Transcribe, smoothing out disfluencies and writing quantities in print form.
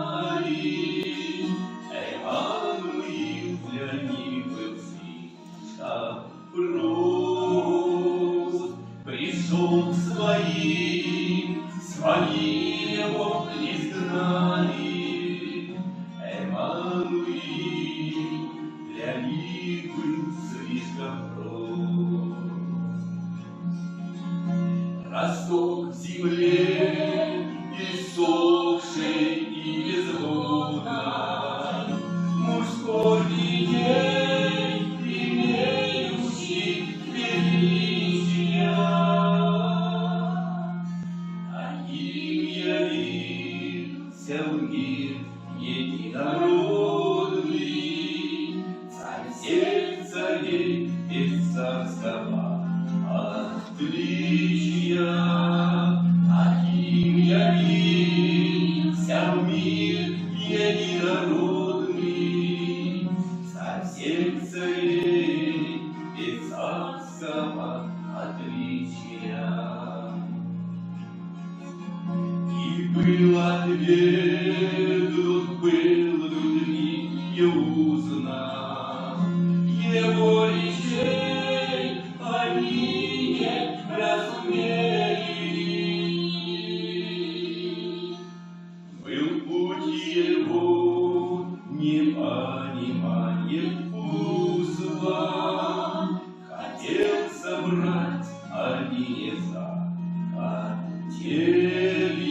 знали, Эммануил для них был слишком прост. Пришел к своим его не знали, Эммануил для них был слишком прост. Росток в земле, иссохшей и безводной, мужской детей, имеющих величия. Таким явился в мир единородный, царь всех царей без царского отличия. Таким явился в мир единородный, царь всех царей без царского отличия. И был ответ, был людьми не узнан, его речей они не разумели. Был путь его непонимание вкусла, хотел собрать, а не захотели.